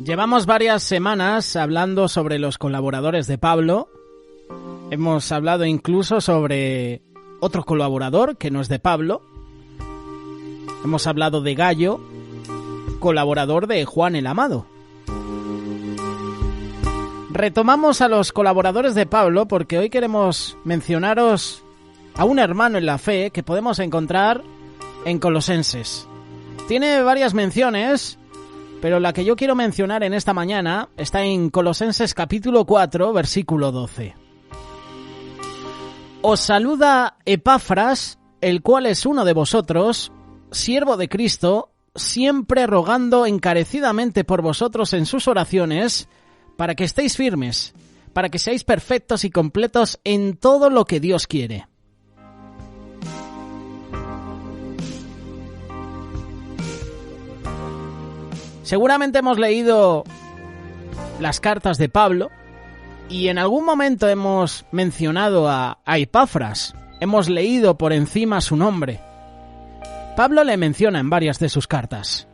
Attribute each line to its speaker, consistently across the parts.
Speaker 1: Llevamos varias semanas hablando sobre los colaboradores de Pablo. Hemos hablado incluso sobre otro colaborador que no es de Pablo. Hemos hablado de Gayo, colaborador de Juan el Amado. Retomamos a los colaboradores de Pablo porque hoy queremos mencionaros a un hermano en la fe que podemos encontrar en Colosenses. Tiene varias menciones, pero la que yo quiero mencionar en esta mañana está en Colosenses capítulo 4, versículo 12. Os saluda Epafras, el cual es uno de vosotros, siervo de Cristo, siempre rogando encarecidamente por vosotros en sus oraciones, para que estéis firmes, para que seáis perfectos y completos en todo lo que Dios quiere. Seguramente hemos leído las cartas de Pablo y en algún momento hemos mencionado a Epafras, hemos leído por encima su nombre. Pablo le menciona en varias de sus cartas.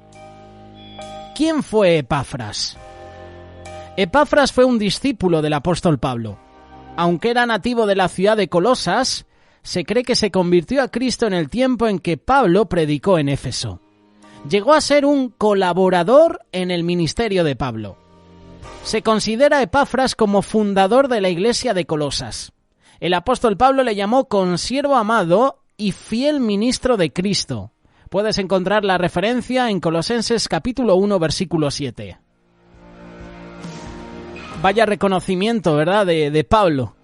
Speaker 1: ¿Quién fue Epafras? Epafras fue un discípulo del apóstol Pablo. Aunque era nativo de la ciudad de Colosas, se cree que se convirtió a Cristo en el tiempo en que Pablo predicó en Éfeso. Llegó a ser un colaborador en el ministerio de Pablo. Se considera a Epafras como fundador de la iglesia de Colosas. El apóstol Pablo le llamó consiervo amado y fiel ministro de Cristo. Puedes encontrar la referencia en Colosenses capítulo 1, versículo 7. Vaya reconocimiento, ¿verdad?, de Pablo.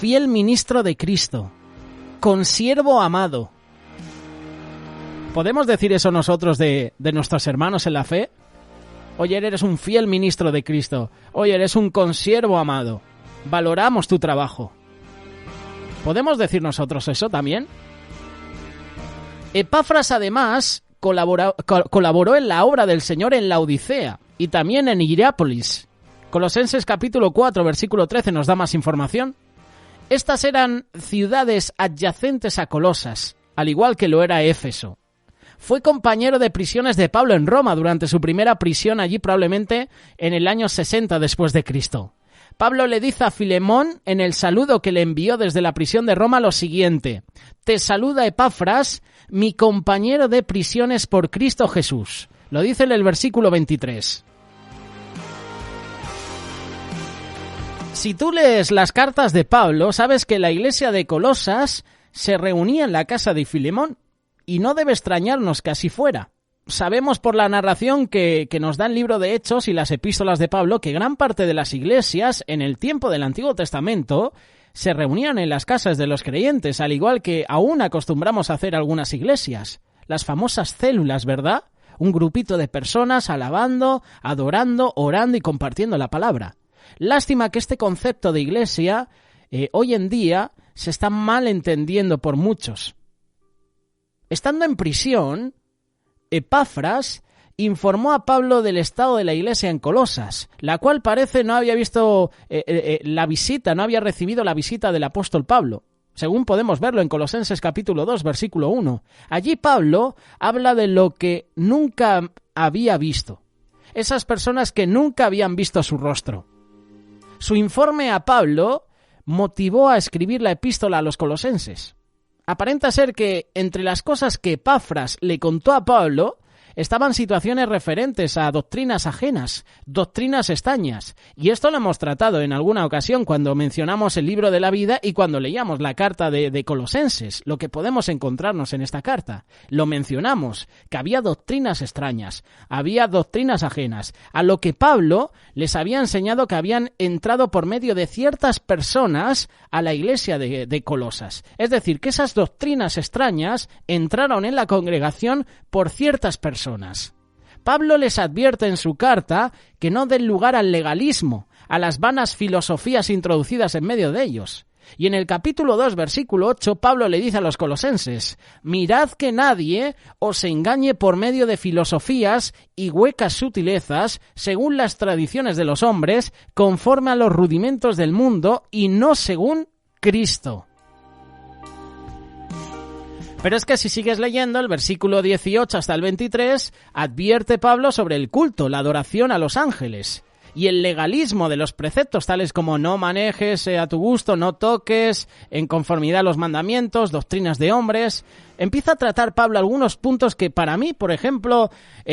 Speaker 1: Fiel ministro de Cristo. Consiervo amado. ¿Podemos decir eso nosotros de nuestros hermanos en la fe? Oye, eres un fiel ministro de Cristo. Oye, eres un consiervo amado. Valoramos tu trabajo. ¿Podemos decir nosotros eso también? Epafras, además, colaboró en la obra del Señor en la Odisea y también en Hierápolis. Colosenses capítulo 4, versículo 13 nos da más información. Estas eran ciudades adyacentes a Colosas, al igual que lo era Éfeso. Fue compañero de prisiones de Pablo en Roma durante su primera prisión allí probablemente en el año 60 después de Cristo. Pablo le dice a Filemón en el saludo que le envió desde la prisión de Roma lo siguiente: te saluda Epafras, mi compañero de prisiones por Cristo Jesús. Lo dice en el versículo 23. Si tú lees las cartas de Pablo, sabes que la iglesia de Colosas se reunía en la casa de Filemón. Y no debe extrañarnos que así fuera. Sabemos por la narración que nos da el libro de Hechos y las epístolas de Pablo que gran parte de las iglesias en el tiempo del Antiguo Testamento se reunían en las casas de los creyentes, al igual que aún acostumbramos a hacer algunas iglesias. Las famosas células, ¿verdad? Un grupito de personas alabando, adorando, orando y compartiendo la palabra. Lástima que este concepto de iglesia hoy en día se está mal entendiendo por muchos. Estando en prisión, Epafras informó a Pablo del estado de la iglesia en Colosas, la cual parece no había visto no había recibido la visita del apóstol Pablo, según podemos verlo en Colosenses capítulo 2, versículo 1. Allí Pablo habla de lo que nunca había visto, esas personas que nunca habían visto su rostro. Su informe a Pablo motivó a escribir la epístola a los colosenses. Aparenta ser que entre las cosas que Epafras le contó a Pablo estaban situaciones referentes a doctrinas ajenas, doctrinas extrañas. Y esto lo hemos tratado en alguna ocasión cuando mencionamos el libro de la vida y cuando leíamos la carta de Colosenses, lo que podemos encontrarnos en esta carta. Lo mencionamos, que había doctrinas extrañas, había doctrinas ajenas, a lo que Pablo les había enseñado que habían entrado por medio de ciertas personas a la iglesia de Colosas. Es decir, que esas doctrinas extrañas entraron en la congregación por ciertas personas. Pablo les advierte en su carta que no den lugar al legalismo, a las vanas filosofías introducidas en medio de ellos. Y en el capítulo 2, versículo 8, Pablo le dice a los colosenses: mirad que nadie os engañe por medio de filosofías y huecas sutilezas, según las tradiciones de los hombres, conforme a los rudimentos del mundo y no según Cristo. Pero es que si sigues leyendo, el versículo 18 hasta el 23, advierte Pablo sobre el culto, la adoración a los ángeles y el legalismo de los preceptos, tales como no manejes a tu gusto, no toques, en conformidad a los mandamientos, doctrinas de hombres. Empieza a tratar Pablo algunos puntos que para mí, por ejemplo,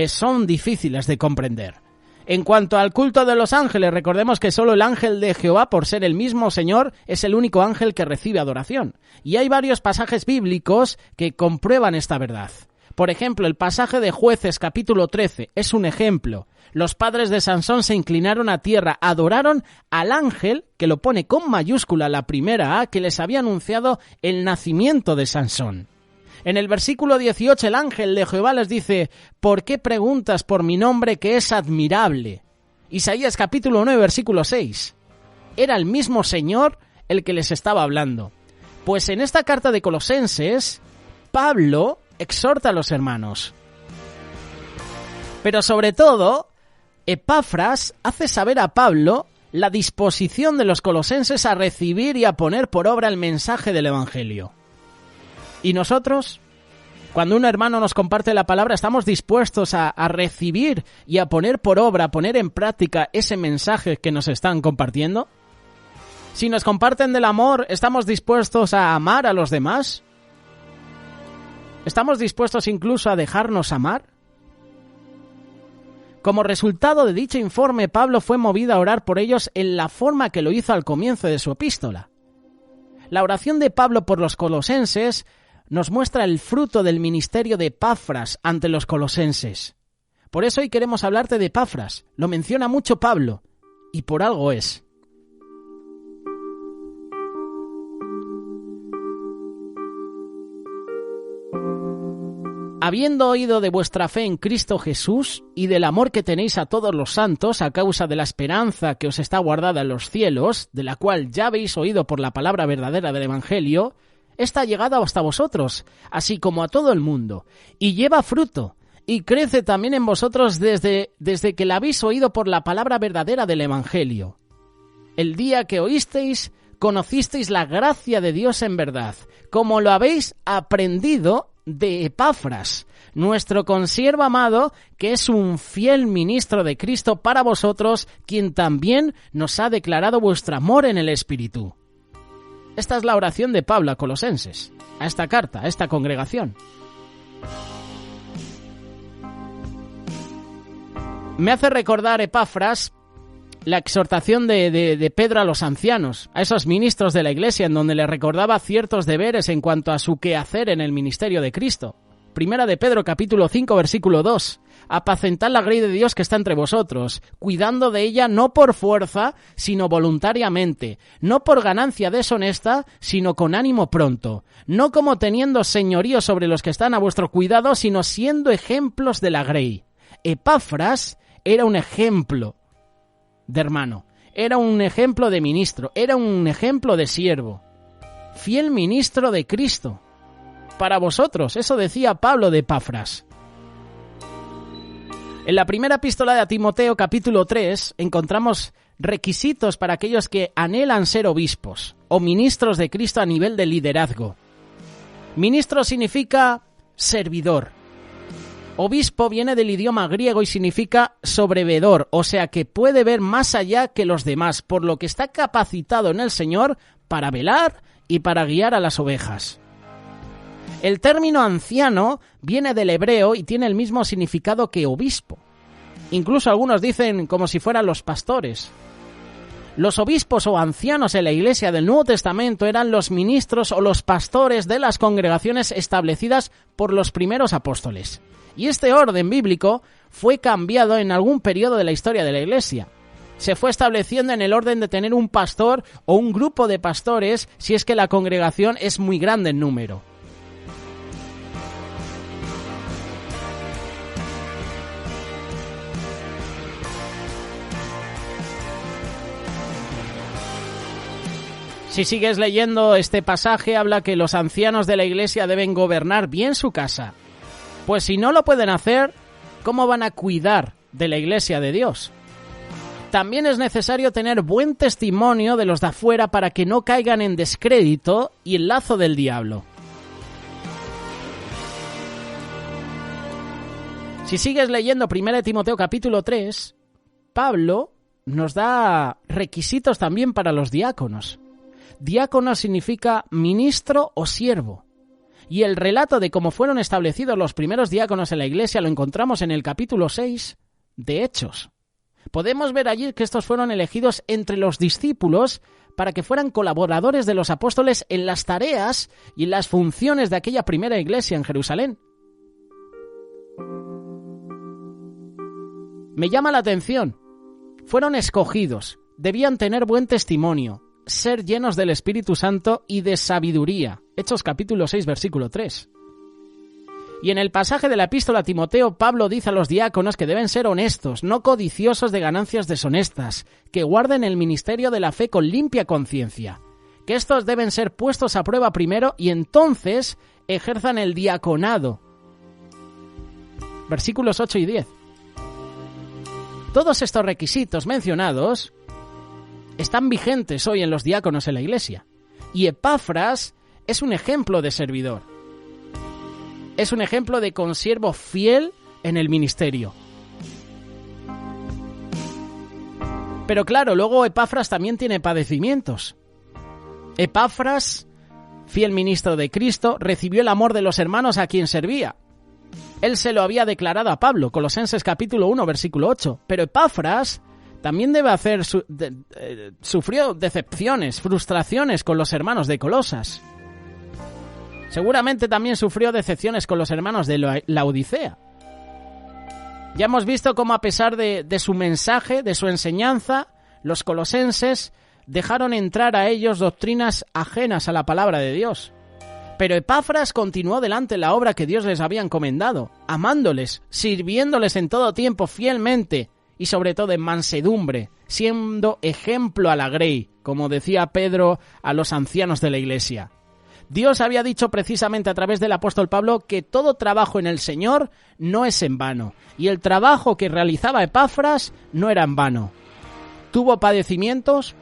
Speaker 1: son difíciles de comprender. En cuanto al culto de los ángeles, recordemos que solo el ángel de Jehová, por ser el mismo Señor, es el único ángel que recibe adoración. Y hay varios pasajes bíblicos que comprueban esta verdad. Por ejemplo, el pasaje de Jueces capítulo 13 es un ejemplo. Los padres de Sansón se inclinaron a tierra, adoraron al ángel, que lo pone con mayúscula la primera A, que les había anunciado el nacimiento de Sansón. En el versículo 18 el ángel de Jehová les dice: ¿por qué preguntas por mi nombre que es admirable? Isaías capítulo 9 versículo 6. Era el mismo Señor el que les estaba hablando. Pues en esta carta de Colosenses, Pablo exhorta a los hermanos. Pero sobre todo, Epafras hace saber a Pablo la disposición de los colosenses a recibir y a poner por obra el mensaje del Evangelio. ¿Y nosotros? Cuando un hermano nos comparte la palabra, ¿estamos dispuestos a recibir y a poner por obra, a poner en práctica ese mensaje que nos están compartiendo? Si nos comparten del amor, ¿estamos dispuestos a amar a los demás? ¿Estamos dispuestos incluso a dejarnos amar? Como resultado de dicho informe, Pablo fue movido a orar por ellos en la forma que lo hizo al comienzo de su epístola. La oración de Pablo por los colosenses nos muestra el fruto del ministerio de Epafras ante los colosenses. Por eso hoy queremos hablarte de Epafras. Lo menciona mucho Pablo, y por algo es. Habiendo oído de vuestra fe en Cristo Jesús y del amor que tenéis a todos los santos a causa de la esperanza que os está guardada en los cielos, de la cual ya habéis oído por la palabra verdadera del Evangelio, esta ha llegado hasta vosotros, así como a todo el mundo, y lleva fruto, y crece también en vosotros desde que la habéis oído por la palabra verdadera del Evangelio. El día que oísteis, conocisteis la gracia de Dios en verdad, como lo habéis aprendido de Epafras, nuestro consiervo amado, que es un fiel ministro de Cristo para vosotros, quien también nos ha declarado vuestro amor en el Espíritu. Esta es la oración de Pablo a Colosenses, a esta carta, a esta congregación. Me hace recordar Epafras la exhortación de Pedro a los ancianos, a esos ministros de la Iglesia, en donde le recordaba ciertos deberes en cuanto a su quehacer en el ministerio de Cristo. Primera de Pedro, capítulo 5, versículo 2. Apacentad la grey de Dios que está entre vosotros, cuidando de ella no por fuerza, sino voluntariamente, no por ganancia deshonesta, sino con ánimo pronto, no como teniendo señorío sobre los que están a vuestro cuidado, sino siendo ejemplos de la grey. Epafras era un ejemplo de hermano, era un ejemplo de ministro, era un ejemplo de siervo, fiel ministro de Cristo. Para vosotros, eso decía Pablo de Epafras. En la primera epístola de Timoteo, capítulo 3, encontramos requisitos para aquellos que anhelan ser obispos o ministros de Cristo a nivel de liderazgo. Ministro significa servidor. Obispo viene del idioma griego y significa sobrevedor, o sea que puede ver más allá que los demás, por lo que está capacitado en el Señor para velar y para guiar a las ovejas. El término anciano viene del hebreo y tiene el mismo significado que obispo. Incluso algunos dicen como si fueran los pastores. Los obispos o ancianos en la Iglesia del Nuevo Testamento eran los ministros o los pastores de las congregaciones establecidas por los primeros apóstoles. Y este orden bíblico fue cambiado en algún periodo de la historia de la Iglesia. Se fue estableciendo en el orden de tener un pastor o un grupo de pastores si es que la congregación es muy grande en número. Si sigues leyendo este pasaje, habla que los ancianos de la Iglesia deben gobernar bien su casa. Pues si no lo pueden hacer, ¿cómo van a cuidar de la Iglesia de Dios? También es necesario tener buen testimonio de los de afuera para que no caigan en descrédito y el lazo del diablo. Si sigues leyendo 1 Timoteo capítulo 3, Pablo nos da requisitos también para los diáconos. Diácono significa ministro o siervo. Y el relato de cómo fueron establecidos los primeros diáconos en la iglesia lo encontramos en el capítulo 6 de Hechos. Podemos ver allí que estos fueron elegidos entre los discípulos para que fueran colaboradores de los apóstoles en las tareas y en las funciones de aquella primera iglesia en Jerusalén. Me llama la atención. Fueron escogidos, debían tener buen testimonio, ser llenos del Espíritu Santo y de sabiduría. Hechos capítulo 6, versículo 3. Y en el pasaje de la epístola a Timoteo, Pablo dice a los diáconos que deben ser honestos, no codiciosos de ganancias deshonestas, que guarden el ministerio de la fe con limpia conciencia, que estos deben ser puestos a prueba primero y entonces ejerzan el diaconado. Versículos 8 y 10. Todos estos requisitos mencionados están vigentes hoy en los diáconos en la iglesia. Y Epafras es un ejemplo de servidor. Es un ejemplo de consiervo fiel en el ministerio. Pero claro, luego Epafras también tiene padecimientos. Epafras, fiel ministro de Cristo, recibió el amor de los hermanos a quien servía. Él se lo había declarado a Pablo, Colosenses capítulo 1, versículo 8. Pero Epafras también sufrió decepciones, frustraciones con los hermanos de Colosas. Seguramente también sufrió decepciones con los hermanos de Laodicea. Ya hemos visto cómo a pesar de su mensaje, de su enseñanza, los colosenses dejaron entrar a ellos doctrinas ajenas a la palabra de Dios. Pero Epafras continuó delante la obra que Dios les había encomendado, amándoles, sirviéndoles en todo tiempo fielmente y sobre todo en mansedumbre, siendo ejemplo a la grey, como decía Pedro a los ancianos de la iglesia. Dios había dicho precisamente a través del apóstol Pablo que todo trabajo en el Señor no es en vano, y el trabajo que realizaba Epafras no era en vano. Tuvo padecimientos.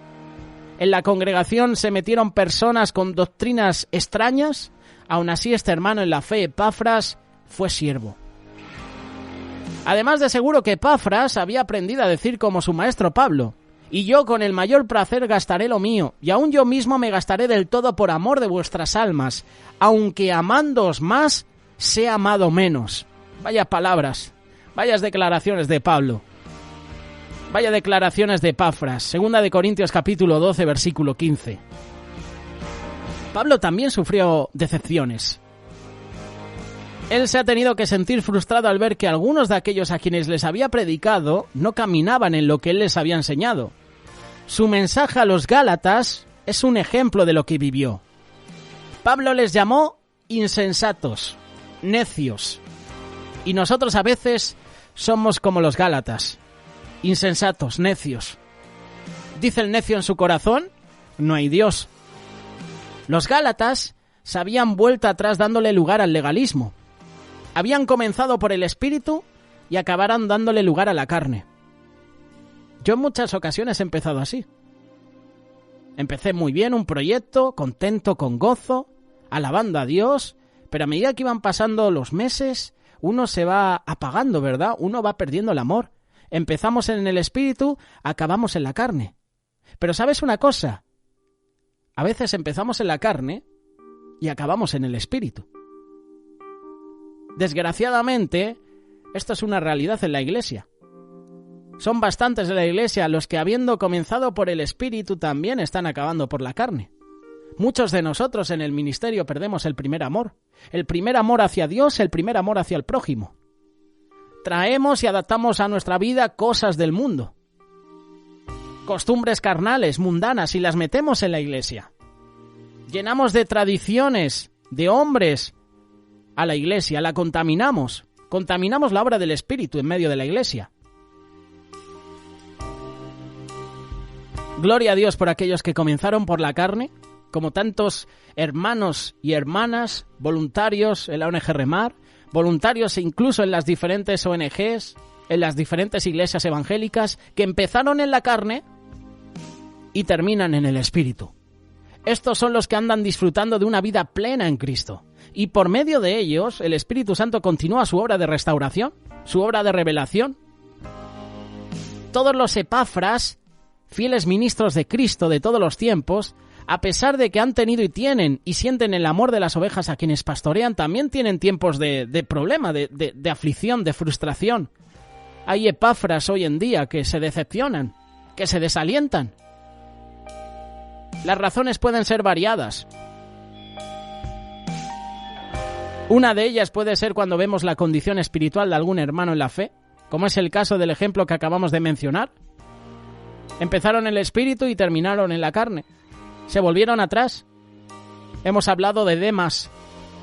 Speaker 1: En la congregación se metieron personas con doctrinas extrañas. Aún así, este hermano en la fe, Epafras, fue siervo. Además de seguro que Epafras había aprendido a decir como su maestro Pablo: y yo con el mayor placer gastaré lo mío, y aun yo mismo me gastaré del todo por amor de vuestras almas, aunque amándoos más, sea amado menos. Vaya palabras, vayas declaraciones de Pablo. Vaya declaraciones de Epafras, 2 de Corintios capítulo 12, versículo 15. Pablo también sufrió decepciones. Él se ha tenido que sentir frustrado al ver que algunos de aquellos a quienes les había predicado no caminaban en lo que él les había enseñado. Su mensaje a los Gálatas es un ejemplo de lo que vivió. Pablo les llamó insensatos, necios. Y nosotros a veces somos como los Gálatas. Insensatos, necios. Dice el necio en su corazón: no hay Dios. Los Gálatas se habían vuelto atrás dándole lugar al legalismo. Habían comenzado por el espíritu y acabaron dándole lugar a la carne. Yo en muchas ocasiones he empezado así. Empecé muy bien un proyecto, contento, con gozo, alabando a Dios, pero a medida que iban pasando los meses, uno se va apagando, ¿verdad? Uno va perdiendo el amor. Empezamos en el espíritu, acabamos en la carne. Pero ¿sabes una cosa? A veces empezamos en la carne y acabamos en el espíritu. Desgraciadamente, esto es una realidad en la iglesia. Son bastantes de la iglesia los que, habiendo comenzado por el espíritu, también están acabando por la carne. Muchos de nosotros en el ministerio perdemos el primer amor hacia Dios, el primer amor hacia el prójimo. Traemos y adaptamos a nuestra vida cosas del mundo, costumbres carnales, mundanas, y las metemos en la iglesia. Llenamos de tradiciones, de hombres, a la iglesia, la contaminamos la obra del Espíritu en medio de la iglesia. Gloria a Dios por aquellos que comenzaron por la carne, como tantos hermanos y hermanas, voluntarios en la ONG Remar, voluntarios incluso en las diferentes ONGs, en las diferentes iglesias evangélicas, que empezaron en la carne y terminan en el Espíritu. Estos son los que andan disfrutando de una vida plena en Cristo. Y por medio de ellos, el Espíritu Santo continúa su obra de restauración, su obra de revelación. Todos los Epafras, fieles ministros de Cristo de todos los tiempos, a pesar de que han tenido y tienen y sienten el amor de las ovejas a quienes pastorean, también tienen tiempos de problema, de aflicción, de frustración. Hay Epafras hoy en día que se decepcionan, que se desalientan. Las razones pueden ser variadas. Una de ellas puede ser cuando vemos la condición espiritual de algún hermano en la fe, como es el caso del ejemplo que acabamos de mencionar. Empezaron en el espíritu y terminaron en la carne. Se volvieron atrás. Hemos hablado de Demas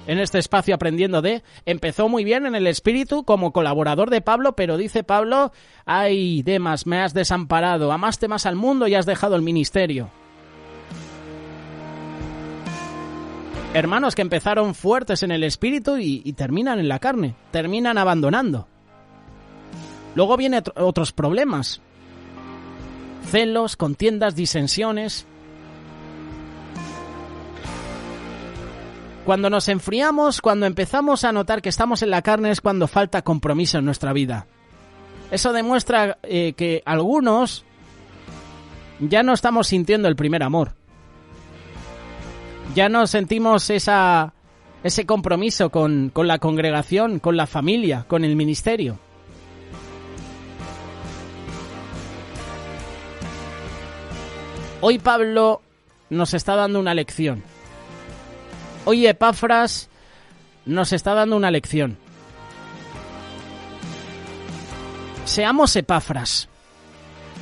Speaker 1: en este espacio aprendiendo de. Empezó muy bien en el espíritu como colaborador de Pablo, pero dice Pablo, ay, Demas, me has desamparado, amaste más al mundo y has dejado el ministerio. Hermanos que empezaron fuertes en el espíritu y terminan en la carne, terminan abandonando. Luego vienen otros problemas. Celos, contiendas, disensiones. Cuando nos enfriamos, cuando empezamos a notar que estamos en la carne es cuando falta compromiso en nuestra vida. Eso demuestra que algunos ya no estamos sintiendo el primer amor. Ya no sentimos ese compromiso con la congregación, con la familia, con el ministerio. Hoy Pablo nos está dando una lección. Hoy Epafras nos está dando una lección. Seamos Epafras.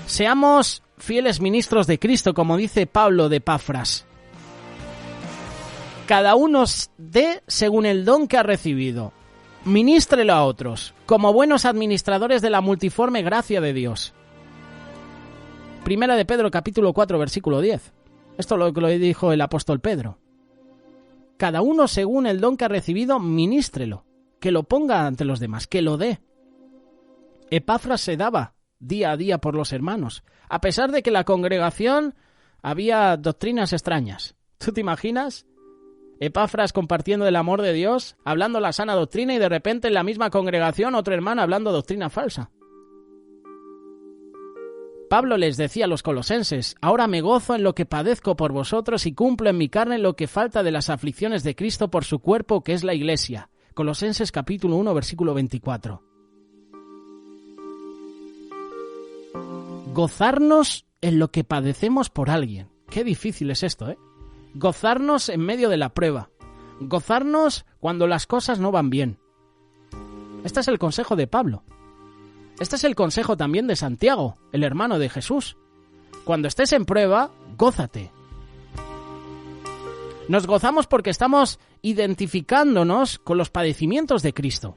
Speaker 1: Seamos fieles ministros de Cristo, como dice Pablo de Epafras. Cada uno dé según el don que ha recibido. Ministrelo a otros, como buenos administradores de la multiforme gracia de Dios. Primera de Pedro, capítulo 4, versículo 10. Esto es lo que lo dijo el apóstol Pedro. Cada uno según el don que ha recibido, ministrelo. Que lo ponga ante los demás, que lo dé. Epafras se daba día a día por los hermanos, a pesar de que en la congregación había doctrinas extrañas. ¿Tú te imaginas? Epafras compartiendo el amor de Dios, hablando la sana doctrina y de repente en la misma congregación otro hermano hablando doctrina falsa. Pablo les decía a los colosenses, ahora me gozo en lo que padezco por vosotros y cumplo en mi carne lo que falta de las aflicciones de Cristo por su cuerpo que es la Iglesia. Colosenses capítulo 1 versículo 24. Gozarnos en lo que padecemos por alguien. Qué difícil es esto, ¿eh? Gozarnos en medio de la prueba. Gozarnos cuando las cosas no van bien. Este es el consejo de Pablo. Este es el consejo también de Santiago, el hermano de Jesús. Cuando estés en prueba, gózate. Nos gozamos porque estamos identificándonos con los padecimientos de Cristo.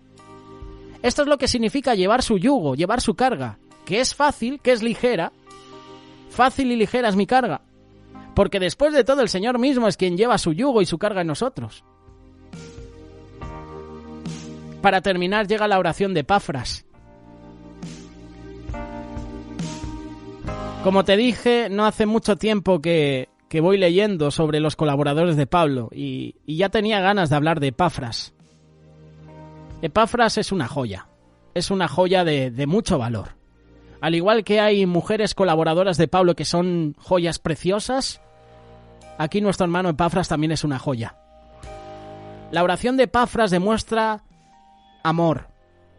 Speaker 1: Esto es lo que significa llevar su yugo, llevar su carga, que es fácil, que es ligera. Fácil y ligera es mi carga. Porque después de todo el Señor mismo es quien lleva su yugo y su carga en nosotros. Para terminar llega la oración de Epafras. Como te dije, no hace mucho tiempo que voy leyendo sobre los colaboradores de Pablo y ya tenía ganas de hablar de Epafras. Epafras es una joya de mucho valor. Al igual que hay mujeres colaboradoras de Pablo que son joyas preciosas, aquí nuestro hermano Epafras también es una joya. La oración de Epafras demuestra amor,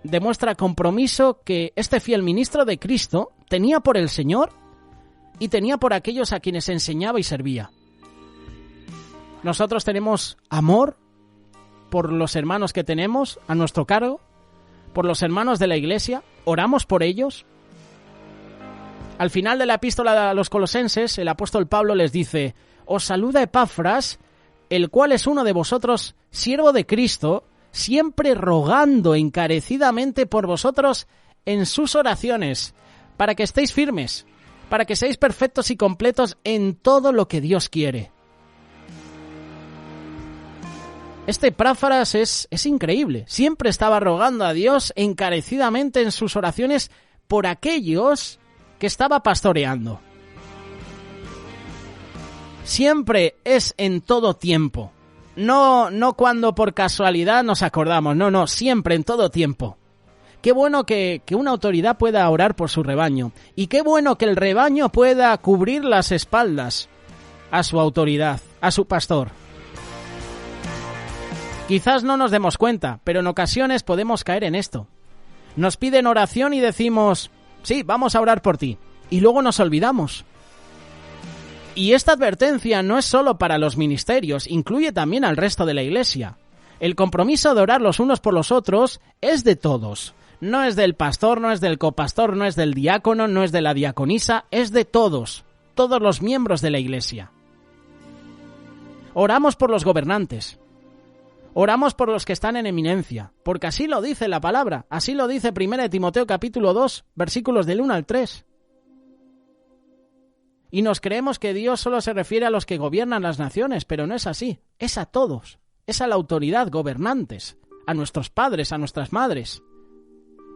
Speaker 1: demuestra compromiso que este fiel ministro de Cristo tenía por el Señor y tenía por aquellos a quienes enseñaba y servía. Nosotros tenemos amor por los hermanos que tenemos a nuestro cargo, por los hermanos de la Iglesia, oramos por ellos. Al final de la epístola a los colosenses, el apóstol Pablo les dice, os saluda Epafras, el cual es uno de vosotros, siervo de Cristo, siempre rogando encarecidamente por vosotros en sus oraciones, para que estéis firmes, para que seáis perfectos y completos en todo lo que Dios quiere. Este Epafras es increíble. Siempre estaba rogando a Dios encarecidamente en sus oraciones por aquellos que estaba pastoreando. Siempre es en todo tiempo. No cuando por casualidad nos acordamos, no, siempre, en todo tiempo. Qué bueno que una autoridad pueda orar por su rebaño. Y qué bueno que el rebaño pueda cubrir las espaldas a su autoridad, a su pastor. Quizás no nos demos cuenta, pero en ocasiones podemos caer en esto. Nos piden oración y decimos, sí, vamos a orar por ti. Y luego nos olvidamos. Y esta advertencia no es solo para los ministerios, incluye también al resto de la Iglesia. El compromiso de orar los unos por los otros es de todos. No es del pastor, no es del copastor, no es del diácono, no es de la diaconisa, es de todos los miembros de la Iglesia. Oramos por los gobernantes. Oramos por los que están en eminencia, porque así lo dice la palabra, así lo dice 1 Timoteo capítulo 2, versículos del 1 al 3. Y nos creemos que Dios solo se refiere a los que gobiernan las naciones, pero no es así, es a todos, es a la autoridad, gobernantes, a nuestros padres, a nuestras madres.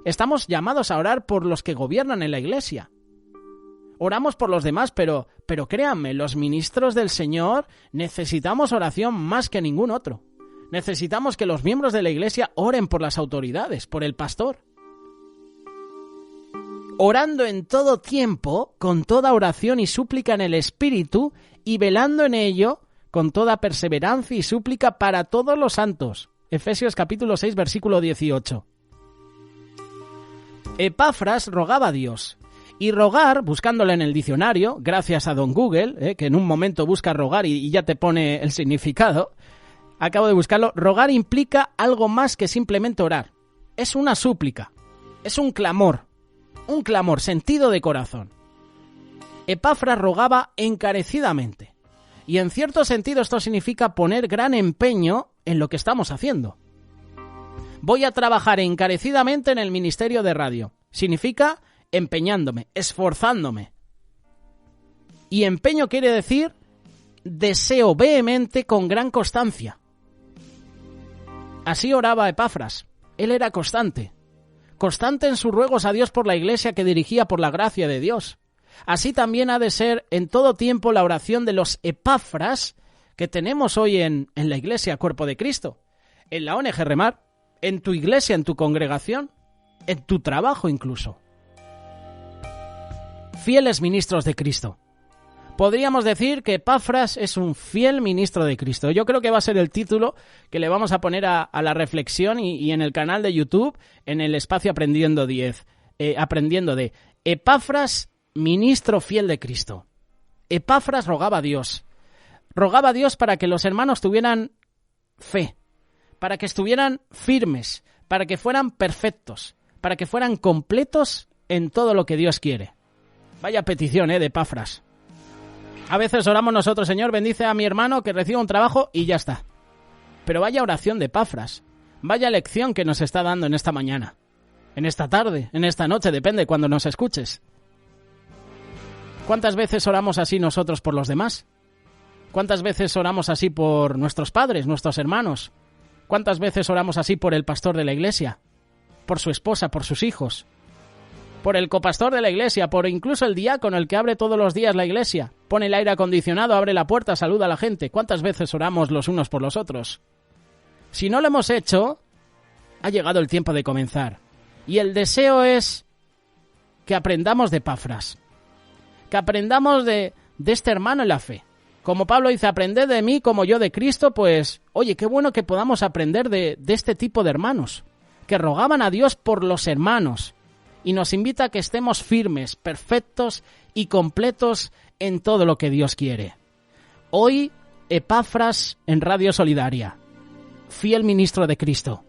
Speaker 1: Estamos llamados a orar por los que gobiernan en la Iglesia. Oramos por los demás, pero créanme, los ministros del Señor necesitamos oración más que ningún otro. Necesitamos que los miembros de la Iglesia oren por las autoridades, por el pastor. Orando en todo tiempo, con toda oración y súplica en el Espíritu, y velando en ello, con toda perseverancia y súplica para todos los santos. Efesios capítulo 6, versículo 18. Epafras rogaba a Dios. Y rogar, buscándolo en el diccionario, gracias a don Google, que en un momento busca rogar y ya te pone el significado, acabo de buscarlo, rogar implica algo más que simplemente orar. Es una súplica, es un clamor sentido de corazón. Epafras rogaba encarecidamente. Y en cierto sentido esto significa poner gran empeño en lo que estamos haciendo. Voy a trabajar encarecidamente en el ministerio de radio. Significa empeñándome, esforzándome. Y empeño quiere decir deseo vehemente con gran constancia. Así oraba Epafras. Él era constante en sus ruegos a Dios por la Iglesia que dirigía por la gracia de Dios. Así también ha de ser en todo tiempo la oración de los Epafras que tenemos hoy en la Iglesia, Cuerpo de Cristo, en la ONG Remar, en tu iglesia, en tu congregación, en tu trabajo incluso. Fieles ministros de Cristo. Podríamos decir que Epafras es un fiel ministro de Cristo. Yo creo que va a ser el título que le vamos a poner a la reflexión y en el canal de YouTube, en el espacio Aprendiendo de Epafras, ministro fiel de Cristo. Epafras rogaba a Dios. Rogaba a Dios para que los hermanos tuvieran fe, para que estuvieran firmes, para que fueran perfectos, para que fueran completos en todo lo que Dios quiere. Vaya petición, de Epafras. A veces oramos nosotros, Señor, bendice a mi hermano que reciba un trabajo y ya está. Pero vaya oración de Epafras, vaya lección que nos está dando en esta mañana, en esta tarde, en esta noche, depende cuando nos escuches. ¿Cuántas veces oramos así nosotros por los demás? ¿Cuántas veces oramos así por nuestros padres, nuestros hermanos? ¿Cuántas veces oramos así por el pastor de la iglesia? Por su esposa, por sus hijos. Por el copastor de la iglesia, por incluso el diácono, el que abre todos los días la iglesia. Pone el aire acondicionado, abre la puerta, saluda a la gente. ¿Cuántas veces oramos los unos por los otros? Si no lo hemos hecho, ha llegado el tiempo de comenzar. Y el deseo es que aprendamos de Epafras. Que aprendamos de este hermano en la fe. Como Pablo dice, aprended de mí como yo de Cristo, pues, oye, qué bueno que podamos aprender de este tipo de hermanos. Que rogaban a Dios por los hermanos. Y nos invita a que estemos firmes, perfectos y completos en todo lo que Dios quiere. Hoy, Epafras en Radio Solidaria, fiel ministro de Cristo.